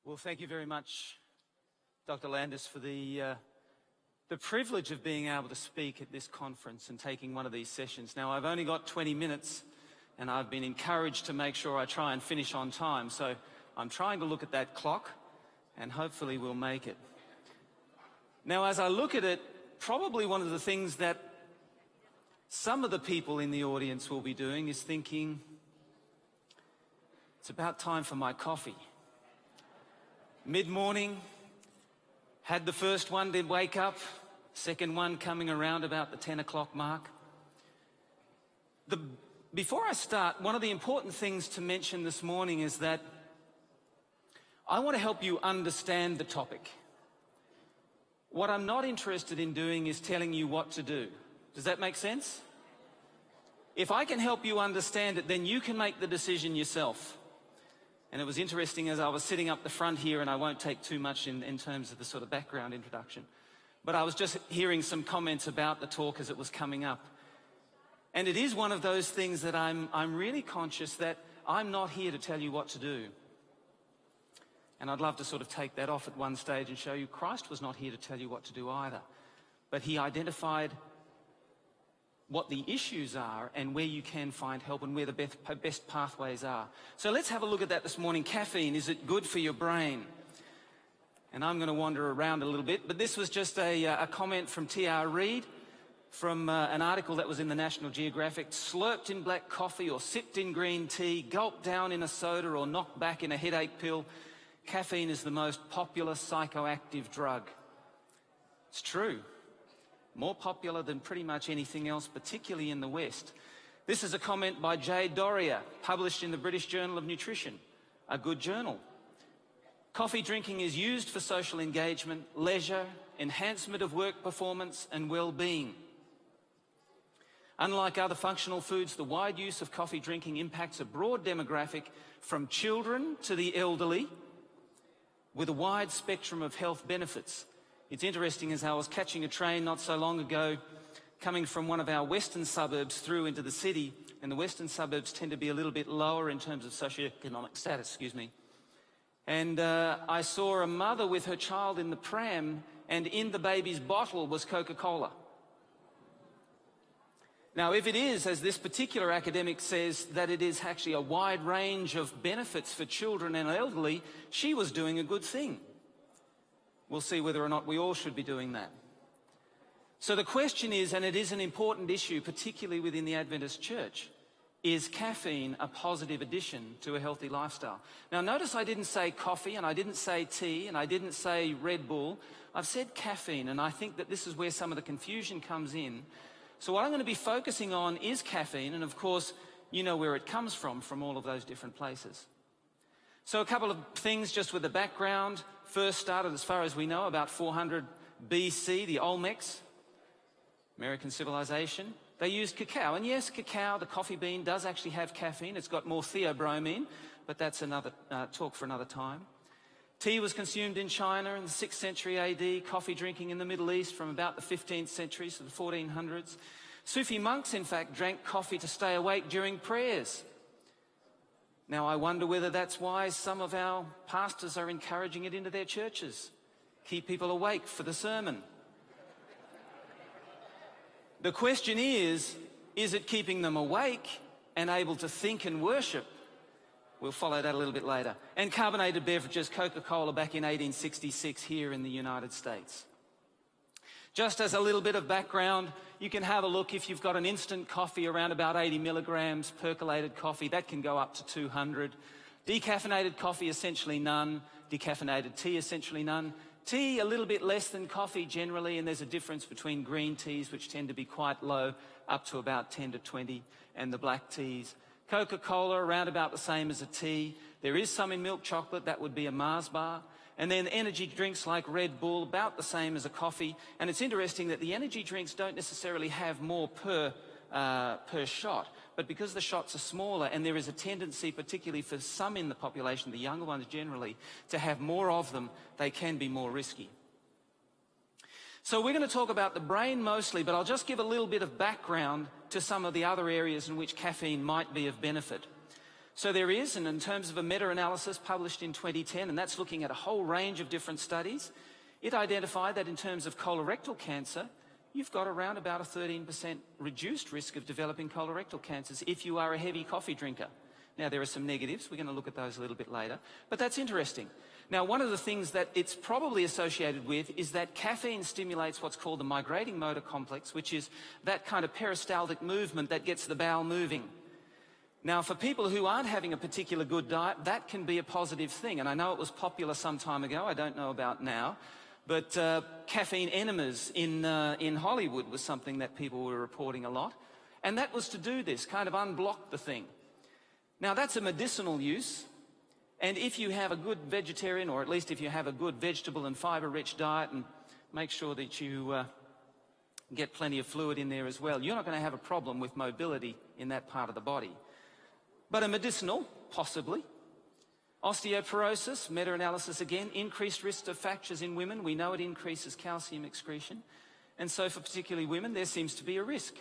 Well, thank you very much, Dr. Landis, for the privilege of being able to speak at this conference and taking one of these sessions. Now, I've only got 20 minutes, and I've been encouraged to make sure I try and finish on time. So I'm trying to look at that clock, and hopefully we'll make it. Now, as I look at it, probably one of the things that some of the people in the audience will be doing is thinking, it's about time for my coffee. Mid-morning, had the first one to wake up, second one coming around about the 10 o'clock mark. Before I start, one of the important things to mention this morning is that I want to help you understand the topic. What I'm not interested in doing is telling you what to do. Does that make sense? If I can help you understand it, then you can make the decision yourself. And it was interesting as I was sitting up the front here, and I won't take too much in terms of the sort of background introduction, but I was just hearing some comments about the talk as it was coming up. And it is one of those things that I'm really conscious that I'm not here to tell you what to do. And I'd love to sort of take that off at one stage and show you Christ was not here to tell you what to do either. But he identified what the issues are and where you can find help and where the best pathways are. So let's have a look at that this morning. Caffeine, is it good for your brain? And I'm going to wander around a little bit, but this was just a comment from T.R. Reid from an article that was in the National Geographic. Slurped in black coffee or sipped in green tea, gulped down in a soda or knocked back in a headache pill, caffeine is the most popular psychoactive drug. It's true. More popular than pretty much anything else, particularly in the West. This is a comment by Jay Doria, published in the British Journal of Nutrition, a good journal. Coffee drinking is used for social engagement, leisure, enhancement of work performance, and well-being. Unlike other functional foods, the wide use of coffee drinking impacts a broad demographic from children to the elderly, with a wide spectrum of health benefits. It's interesting, as I was catching a train not so long ago, coming from one of our western suburbs through into the city, and the western suburbs tend to be a little bit lower in terms of socioeconomic status, And I saw a mother with her child in the pram, and in the baby's bottle was Coca-Cola. Now, if it is, as this particular academic says, that it is actually a wide range of benefits for children and elderly, she was doing a good thing. We'll see whether or not we all should be doing that. So the question is, and it is an important issue, particularly within the Adventist Church, is caffeine a positive addition to a healthy lifestyle? Now, notice I didn't say coffee, and I didn't say tea, and I didn't say Red Bull. I've said caffeine, and I think that this is where some of the confusion comes in. So what I'm going to be focusing on is caffeine, and of course, you know where it comes from all of those different places. So a couple of things just with the background. First started, as far as we know, about 400 BC, the Olmecs, American civilization. They used cacao. And yes, cacao, the coffee bean, does actually have caffeine. It's got more theobromine, but that's another talk for another time. Tea was consumed in China in the 6th century AD, coffee drinking in the Middle East from about the 15th century, so the 1400s. Sufi monks, in fact, drank coffee to stay awake during prayers. Now, I wonder whether that's why some of our pastors are encouraging it into their churches. Keep people awake for the sermon. The question is it keeping them awake and able to think and worship? We'll follow that a little bit later. And carbonated beverages, Coca-Cola back in 1866 here in the United States. Just as a little bit of background, you can have a look if you've got an instant coffee around about 80 milligrams, percolated coffee, that can go up to 200. Decaffeinated coffee, essentially none. Decaffeinated tea, essentially none. Tea, a little bit less than coffee generally, and there's a difference between green teas, which tend to be quite low, up to about 10 to 20, and the black teas. Coca-Cola, around about the same as a tea. There is some in milk chocolate, that would be a Mars bar. And then energy drinks like Red Bull, about the same as a coffee. And it's interesting that the energy drinks don't necessarily have more per shot, but because the shots are smaller and there is a tendency, particularly for some in the population, the younger ones generally, to have more of them, they can be more risky. So we're going to talk about the brain mostly, but I'll just give a little bit of background to some of the other areas in which caffeine might be of benefit. So there is, and in terms of a meta-analysis published in 2010, and that's looking at a whole range of different studies, it identified that in terms of colorectal cancer, you've got around about a 13% reduced risk of developing colorectal cancers if you are a heavy coffee drinker. Now, there are some negatives. We're going to look at those a little bit later, but that's interesting. Now, one of the things that it's probably associated with is that caffeine stimulates what's called the migrating motor complex, which is that kind of peristaltic movement that gets the bowel moving. Now, for people who aren't having a particular good diet, that can be a positive thing. And I know it was popular some time ago. I don't know about now. But caffeine enemas in Hollywood was something that people were reporting a lot. And that was to do this, kind of unblock the thing. Now, that's a medicinal use. And if you have a good vegetarian, or at least if you have a good vegetable and fiber-rich diet, and make sure that you get plenty of fluid in there as well, you're not going to have a problem with mobility in that part of the body. But a medicinal, possibly. Osteoporosis, meta-analysis again, increased risk of fractures in women. We know it increases calcium excretion. And so for particularly women, there seems to be a risk.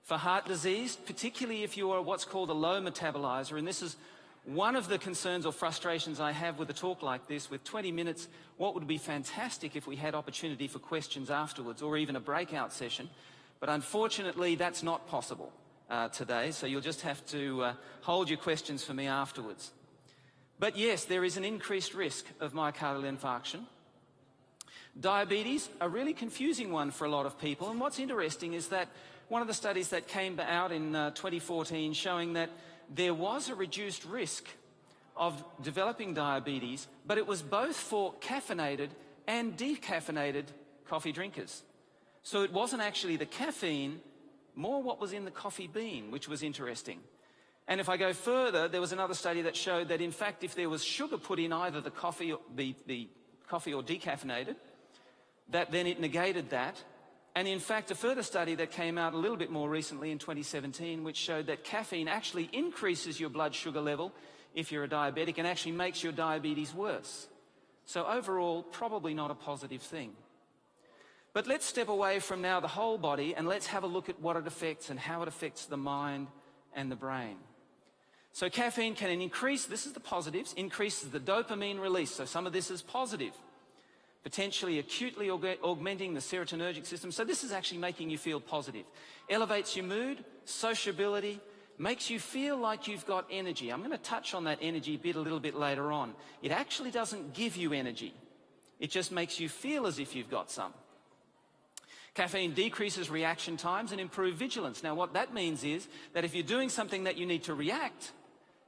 For heart disease, particularly if you are what's called a low metabolizer, and this is one of the concerns or frustrations I have with a talk like this, with 20 minutes, what would be fantastic if we had opportunity for questions afterwards, or even a breakout session. But unfortunately, that's not possible today, so you'll just have to hold your questions for me afterwards. But yes, there is an increased risk of myocardial infarction. Diabetes, a really confusing one for a lot of people, and what's interesting is that one of the studies that came out in 2014 showing that there was a reduced risk of developing diabetes, but it was both for caffeinated and decaffeinated coffee drinkers. So it wasn't actually the caffeine, more what was in the coffee bean, which was interesting. And if I go further, there was another study that showed that, in fact, if there was sugar put in either the coffee or decaffeinated, that then it negated that. And in fact, a further study that came out a little bit more recently in 2017, which showed that caffeine actually increases your blood sugar level if you're a diabetic and actually makes your diabetes worse. So overall, probably not a positive thing. But let's step away from now the whole body and let's have a look at what it affects and how it affects the mind and the brain. So caffeine can increase, this is the positives, increases the dopamine release. So some of this is positive, potentially acutely augmenting the serotonergic system. So this is actually making you feel positive. Elevates your mood, sociability, makes you feel like you've got energy. I'm going to touch on that energy bit a little bit later on. It actually doesn't give you energy. It just makes you feel as if you've got some. Caffeine decreases reaction times and improves vigilance. Now, what that means is that if you're doing something that you need to react,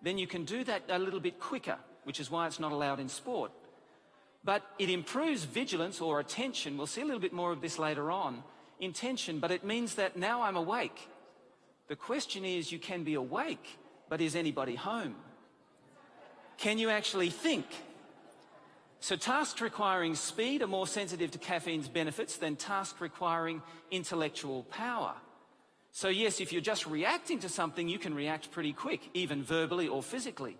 then you can do that a little bit quicker, which is why it's not allowed in sport. But it improves vigilance or attention. We'll see a little bit more of this later on, intention, but it means that now I'm awake. The question is, you can be awake, but is anybody home? Can you actually think? So tasks requiring speed are more sensitive to caffeine's benefits than tasks requiring intellectual power. So yes, if you're just reacting to something, you can react pretty quick, even verbally or physically.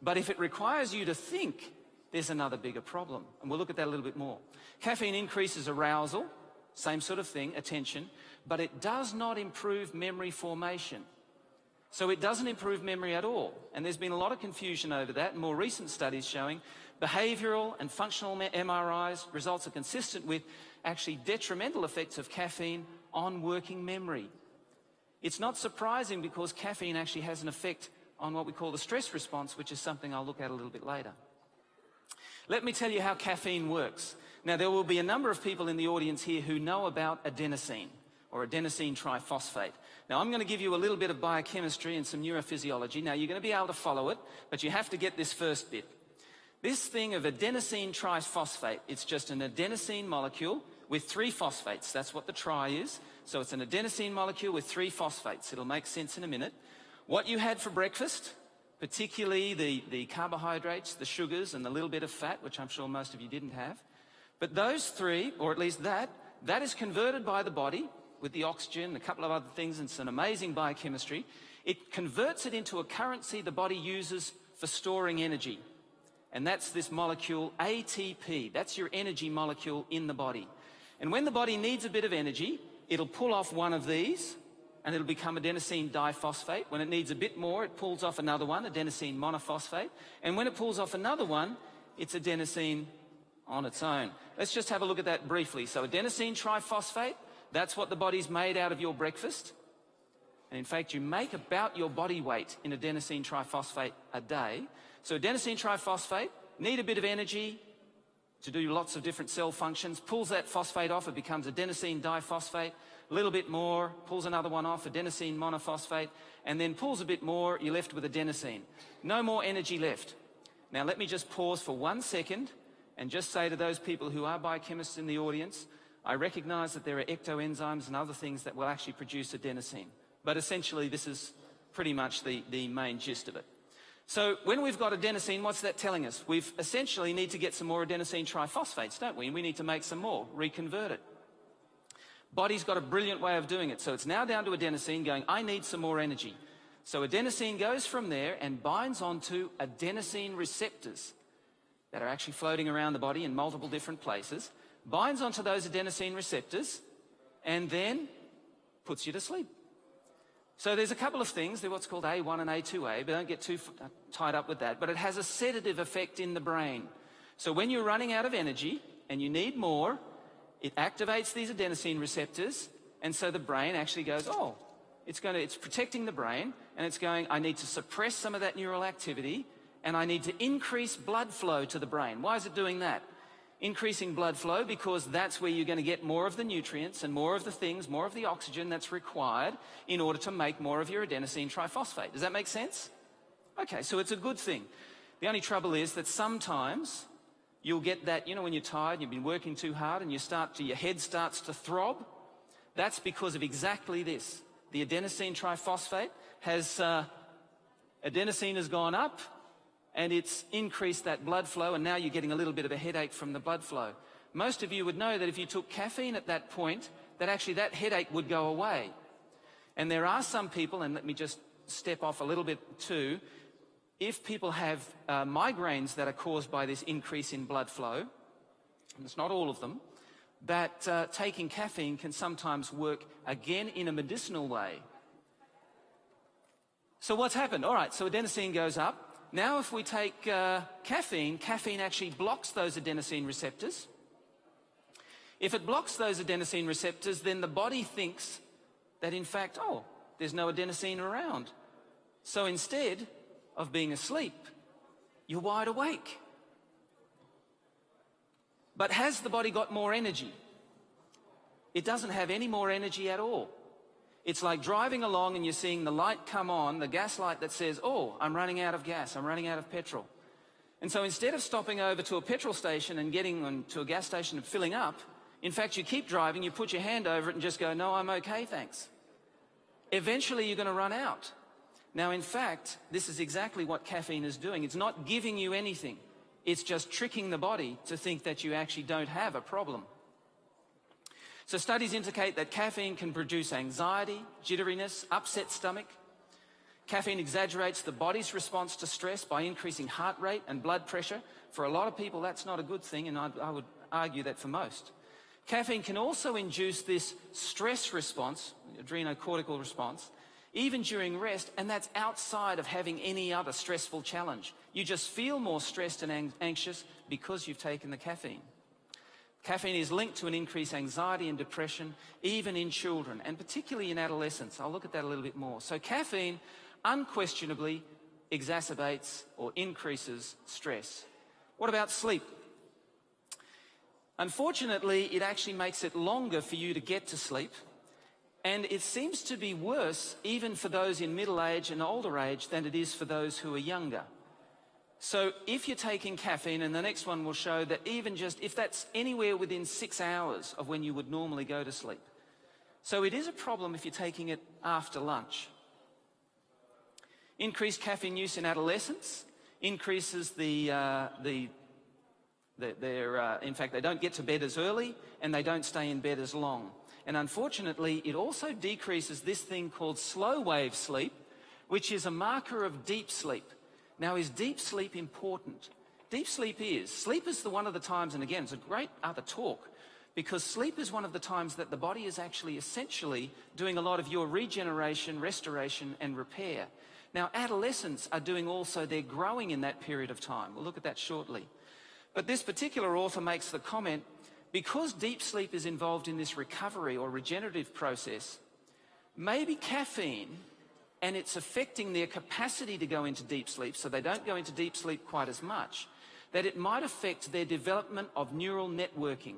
But if it requires you to think, there's another bigger problem. And we'll look at that a little bit more. Caffeine increases arousal, same sort of thing, attention, but it does not improve memory formation. So it doesn't improve memory at all. And there's been a lot of confusion over that, and more recent studies showing behavioral and functional MRIs results are consistent with actually detrimental effects of caffeine on working memory. It's not surprising because caffeine actually has an effect on what we call the stress response, which is something I'll look at a little bit later. Let me tell you how caffeine works. Now, there will be a number of people in the audience here who know about adenosine, or adenosine triphosphate. Now, I'm going to give you a little bit of biochemistry and some neurophysiology. Now, you're going to be able to follow it, but you have to get this first bit. This thing of adenosine triphosphate, it's just an adenosine molecule with 3 phosphates. That's what the tri is. So it's an adenosine molecule with 3 phosphates. It'll make sense in a minute. What you had for breakfast, particularly the carbohydrates, the sugars, and the little bit of fat, which I'm sure most of you didn't have. But those 3, or at least that is converted by the body with the oxygen, a couple of other things, and some amazing biochemistry. It converts it into a currency the body uses for storing energy. And that's this molecule ATP. That's your energy molecule in the body. And when the body needs a bit of energy, it'll pull off one of these, and it'll become adenosine diphosphate. When it needs a bit more, it pulls off another one, adenosine monophosphate. And when it pulls off another one, it's adenosine on its own. Let's just have a look at that briefly. So adenosine triphosphate, that's what the body's made out of your breakfast. And in fact, you make about your body weight in adenosine triphosphate a day. So adenosine triphosphate, need a bit of energy to do lots of different cell functions, pulls that phosphate off, it becomes adenosine diphosphate, a little bit more, pulls another one off, adenosine monophosphate, and then pulls a bit more, you're left with adenosine. No more energy left. Now let me just pause for 1 second and just say to those people who are biochemists in the audience, I recognize that there are ectoenzymes and other things that will actually produce adenosine. But essentially this is pretty much the main gist of it. So when we've got adenosine, what's that telling us? We've essentially need to get some more adenosine triphosphates, don't we? And we need to make some more, reconvert it. Body's got a brilliant way of doing it. So it's now down to adenosine going, I need some more energy. So adenosine goes from there and binds onto adenosine receptors that are actually floating around the body in multiple different places, binds onto those adenosine receptors, and then puts you to sleep. So there's a couple of things. They're what's called A1 and A2A, but don't get too tied up with that. But it has a sedative effect in the brain. So when you're running out of energy and you need more, it activates these adenosine receptors, and so the brain actually goes, oh, it's protecting the brain, and it's going, I need to suppress some of that neural activity, and I need to increase blood flow to the brain. Why is it doing that? Increasing blood flow because that's where you're going to get more of the nutrients and more of the things, more of the oxygen that's required in order to make more of your adenosine triphosphate. Does that make sense? Okay, so it's a good thing. The only trouble is that sometimes you'll get that, you know, when you're tired, you've been working too hard and your head starts to throb. That's because of exactly this. The adenosine triphosphate has, adenosine has gone up, and it's increased that blood flow, and now you're getting a little bit of a headache from the blood flow. Most of you would know that if you took caffeine at that point, that actually that headache would go away. And there are some people, and let me just step off a little bit too, if people have migraines that are caused by this increase in blood flow, and it's not all of them, that taking caffeine can sometimes work again in a medicinal way. So what's happened? All right, so adenosine goes up. Now if we take caffeine, caffeine actually blocks those adenosine receptors. If it blocks those adenosine receptors, then the body thinks that in fact, oh, there's no adenosine around. So instead of being asleep, you're wide awake. But has the body got more energy? It doesn't have any more energy at all. It's like driving along and you're seeing the light come on, the gas light that says, oh, I'm running out of gas, I'm running out of petrol. And so instead of stopping over to a petrol station and getting to a gas station and filling up, in fact, you keep driving, you put your hand over it and just go, no, I'm okay, thanks. Eventually you're going to run out. Now, in fact, this is exactly what caffeine is doing. It's not giving you anything. It's just tricking the body to think that you actually don't have a problem. So studies indicate that caffeine can produce anxiety, jitteriness, upset stomach. Caffeine exaggerates the body's response to stress by increasing heart rate and blood pressure. For a lot of people, that's not a good thing, and I would argue that for most. Caffeine can also induce this stress response, adrenocortical response, even during rest, and that's outside of having any other stressful challenge. You just feel more stressed and anxious because you've taken the caffeine. Caffeine is linked to an increased anxiety and depression, even in children, and particularly in adolescents. I'll look at that a little bit more. So caffeine unquestionably exacerbates or increases stress. What about sleep? Unfortunately, it actually makes it longer for you to get to sleep, and it seems to be worse even for those in middle age and older age than it is for those who are younger. So if you're taking caffeine, and the next one will show that even just if that's anywhere within 6 hours of when you would normally go to sleep. So it is a problem if you're taking it after lunch. Increased caffeine use in adolescents increases in fact, they don't get to bed as early and they don't stay in bed as long. And unfortunately, it also decreases this thing called slow wave sleep, which is a marker of deep sleep. Now, is deep sleep important? Deep sleep is. Sleep is one of the times, and again, it's a great other talk, because sleep is one of the times that the body is actually essentially doing a lot of your regeneration, restoration, and repair. Now, adolescents are doing also, they're growing in that period of time. We'll look at that shortly. But this particular author makes the comment, because deep sleep is involved in this recovery or regenerative process, maybe caffeine, and it's affecting their capacity to go into deep sleep, so they don't go into deep sleep quite as much, that it might affect their development of neural networking.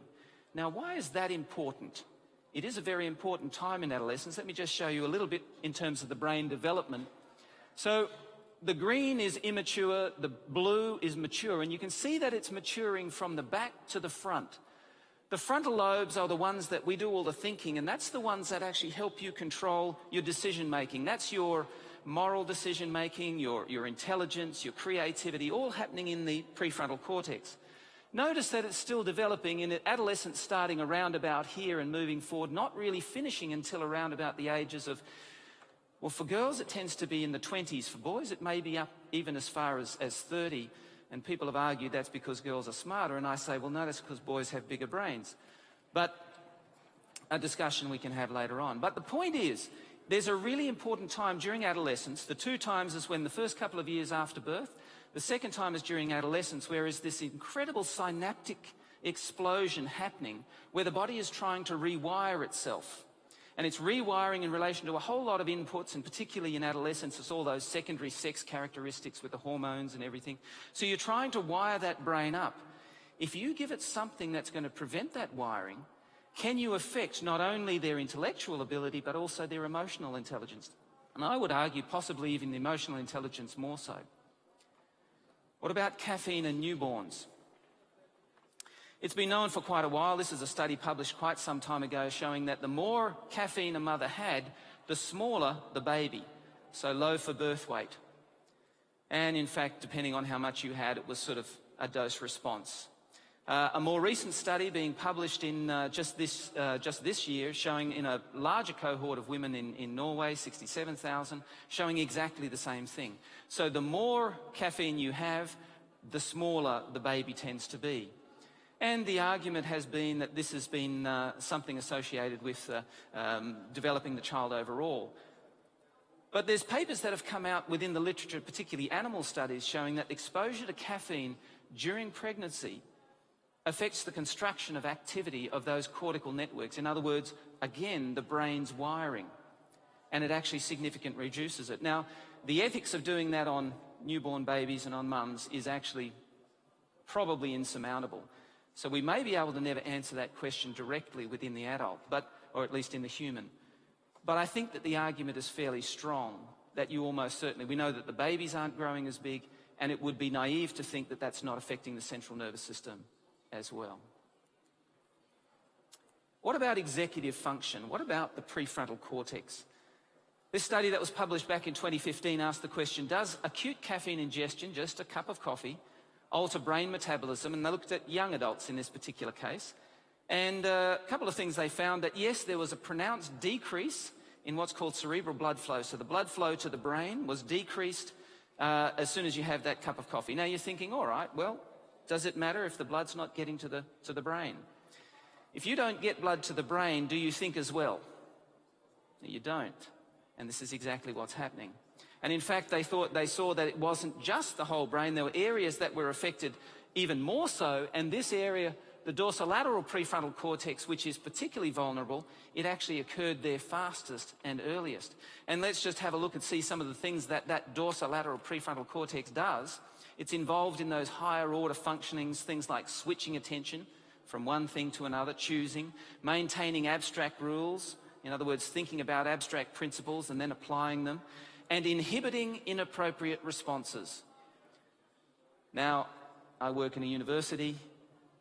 Now, why is that important? It is a very important time in adolescence. Let me just show you a little bit in terms of the brain development. So the green is immature, the blue is mature, and you can see that it's maturing from the back to the front. The frontal lobes are the ones that we do all the thinking, and that's the ones that actually help you control your decision making. That's your moral decision making, your intelligence, your creativity, all happening in the prefrontal cortex. Notice that it's still developing in adolescence, starting around about here and moving forward, not really finishing until around about the ages of, well, for girls it tends to be in the 20s. For boys it may be up even as far as 30. And people have argued that's because girls are smarter. And I say, well, no, that's because boys have bigger brains. But a discussion we can have later on. But the point is, there's a really important time during adolescence. The two times is when the first couple of years after birth. The second time is during adolescence, where is this incredible synaptic explosion happening, where the body is trying to rewire itself. And it's rewiring in relation to a whole lot of inputs, and particularly in adolescence, it's all those secondary sex characteristics with the hormones and everything. So you're trying to wire that brain up. If you give it something that's going to prevent that wiring, can you affect not only their intellectual ability, but also their emotional intelligence? And I would argue possibly even the emotional intelligence more so. What about caffeine and newborns? It's been known for quite a while. This is a study published quite some time ago showing that the more caffeine a mother had, the smaller the baby, so low for birth weight. And in fact, depending on how much you had, it was sort of a dose response. A more recent study being published in just this year, showing in a larger cohort of women in Norway, 67,000, showing exactly the same thing. So the more caffeine you have, the smaller the baby tends to be. And the argument has been that this has been something associated with developing the child overall. But there's papers that have come out within the literature, particularly animal studies, showing that exposure to caffeine during pregnancy affects the construction of activity of those cortical networks. In other words, again, the brain's wiring. And it actually significantly reduces it. Now, the ethics of doing that on newborn babies and on mums is actually probably insurmountable. So we may be able to never answer that question directly within the adult, or at least in the human. But I think that the argument is fairly strong, that you almost certainly, we know that the babies aren't growing as big, and it would be naive to think that that's not affecting the central nervous system as well. What about executive function? What about the prefrontal cortex? This study that was published back in 2015 asked the question, does acute caffeine ingestion, just a cup of coffee, alter brain metabolism? And they looked at young adults in this particular case. And a couple of things they found, that yes, there was a pronounced decrease in what's called cerebral blood flow. So the blood flow to the brain was decreased as soon as you have that cup of coffee. Now you're thinking, all right, well, does it matter if the blood's not getting to the brain? If you don't get blood to the brain, do you think as well? You don't. And this is exactly what's happening. And in fact, they saw that it wasn't just the whole brain. There were areas that were affected even more so. And this area, the dorsolateral prefrontal cortex, which is particularly vulnerable, it actually occurred there fastest and earliest. And let's just have a look and see some of the things that dorsolateral prefrontal cortex does. It's involved in those higher order functionings, things like switching attention from one thing to another, choosing, maintaining abstract rules, in other words, thinking about abstract principles and then applying them, and inhibiting inappropriate responses. Now, I work in a university,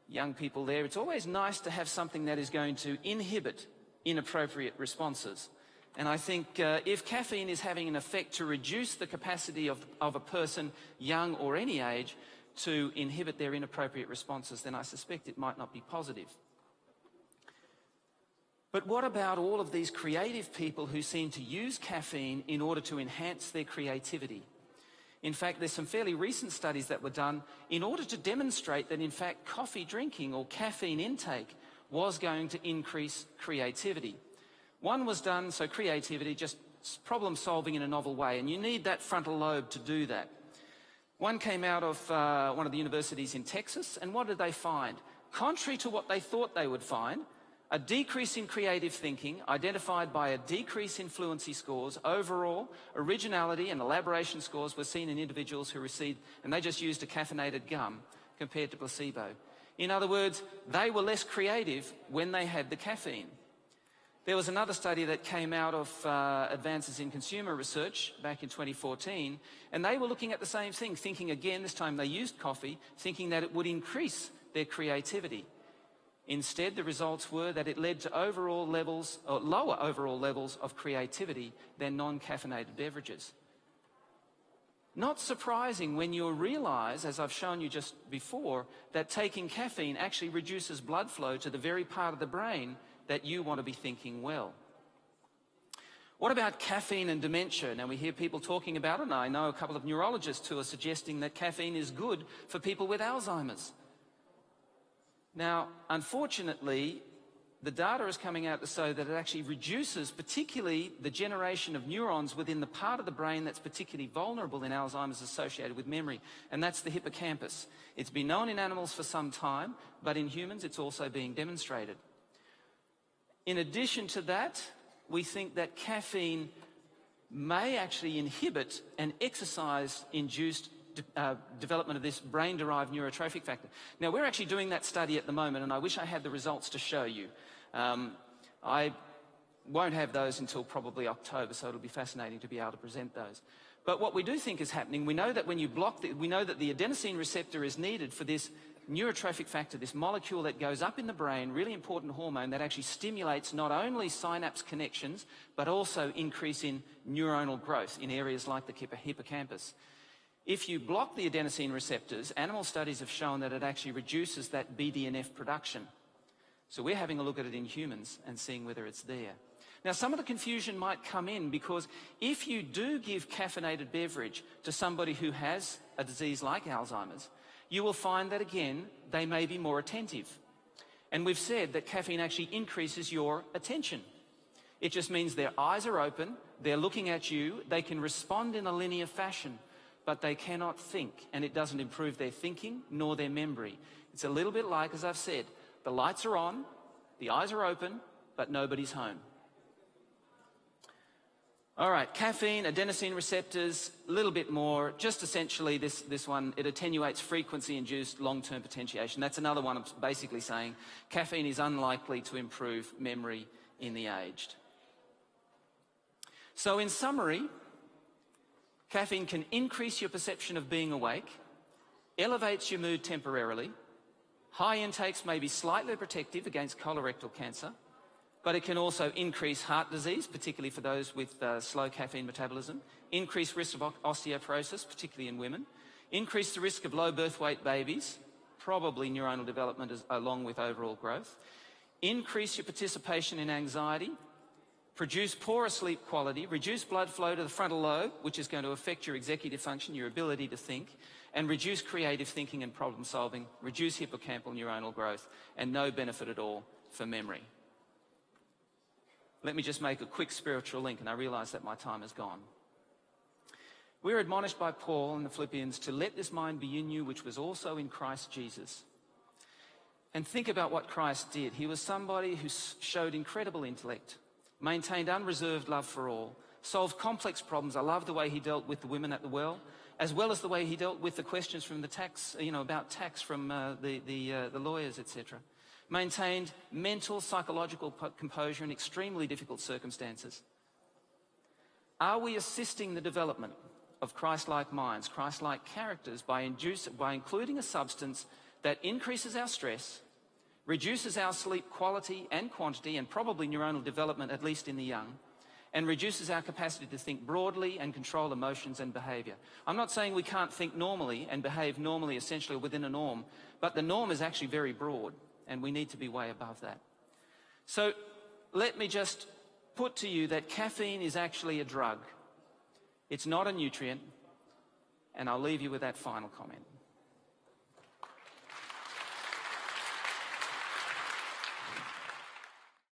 young people there, it's always nice to have something that is going to inhibit inappropriate responses. And I think if caffeine is having an effect to reduce the capacity of a person, young or any age, to inhibit their inappropriate responses, then I suspect it might not be positive. But what about all of these creative people who seem to use caffeine in order to enhance their creativity? In fact, there's some fairly recent studies that were done in order to demonstrate that, in fact, coffee drinking or caffeine intake was going to increase creativity. One was done, so creativity, just problem solving in a novel way, and you need that frontal lobe to do that. One came out of one of the universities in Texas, and what did they find? Contrary to what they thought they would find, a decrease in creative thinking identified by a decrease in fluency scores. Overall, originality and elaboration scores were seen in individuals who received, and they just used a caffeinated gum compared to placebo. In other words, they were less creative when they had the caffeine. There was another study that came out of Advances in Consumer Research back in 2014, and they were looking at the same thing, thinking again, this time they used coffee, thinking that it would increase their creativity. Instead, the results were that it led to overall levels, or lower overall levels of creativity than non-caffeinated beverages. Not surprising when you realize, as I've shown you just before, that taking caffeine actually reduces blood flow to the very part of the brain that you want to be thinking well. What about caffeine and dementia? Now, we hear people talking about it, and I know a couple of neurologists who are suggesting that caffeine is good for people with Alzheimer's. Now, unfortunately, the data is coming out to show that it actually reduces particularly the generation of neurons within the part of the brain that's particularly vulnerable in Alzheimer's associated with memory, and that's the hippocampus. It's been known in animals for some time, but in humans it's also being demonstrated. In addition to that, we think that caffeine may actually inhibit an exercise-induced development of this brain-derived neurotrophic factor. Now, we're actually doing that study at the moment, and I wish I had the results to show you. I won't have those until probably October, so it'll be fascinating to be able to present those. But what we do think is happening, we know that when you block we know that the adenosine receptor is needed for this neurotrophic factor, this molecule that goes up in the brain, really important hormone that actually stimulates not only synapse connections, but also increase in neuronal growth in areas like the hippocampus. If you block the adenosine receptors, animal studies have shown that it actually reduces that BDNF production. So we're having a look at it in humans and seeing whether it's there. Now, some of the confusion might come in because if you do give caffeinated beverage to somebody who has a disease like Alzheimer's, you will find that, again, they may be more attentive. And we've said that caffeine actually increases your attention. It just means their eyes are open, they're looking at you, they can respond in a linear fashion, but they cannot think, and it doesn't improve their thinking nor their memory. It's a little bit like, as I've said, the lights are on, the eyes are open, but nobody's home. All right, caffeine, adenosine receptors, a little bit more. Just essentially this one, it attenuates frequency-induced long-term potentiation. That's another one of basically saying caffeine is unlikely to improve memory in the aged. So in summary, caffeine can increase your perception of being awake, elevates your mood temporarily. High intakes may be slightly protective against colorectal cancer, but it can also increase heart disease, particularly for those with slow caffeine metabolism, increase risk of osteoporosis, particularly in women, increase the risk of low birth weight babies, probably neuronal development along with overall growth, increase your participation in anxiety, produce poorer sleep quality, reduce blood flow to the frontal lobe, which is going to affect your executive function, your ability to think, and reduce creative thinking and problem solving, reduce hippocampal neuronal growth, and no benefit at all for memory. Let me just make a quick spiritual link, and I realize that my time is gone. We're admonished by Paul in the Philippians to let this mind be in you, which was also in Christ Jesus. And think about what Christ did. He was somebody who showed incredible intellect, maintained unreserved love for all, solved complex problems. I love the way he dealt with the women at the well, as well as the way he dealt with the questions from the tax, about tax from the lawyers, etc. Maintained mental, psychological composure in extremely difficult circumstances. Are we assisting the development of Christ-like minds, Christ-like characters by including a substance that increases our stress, reduces our sleep quality and quantity, and probably neuronal development, at least in the young, and reduces our capacity to think broadly and control emotions and behavior? I'm not saying we can't think normally and behave normally, essentially within a norm, but the norm is actually very broad, and we need to be way above that. So let me just put to you that caffeine is actually a drug. It's not a nutrient, and I'll leave you with that final comment.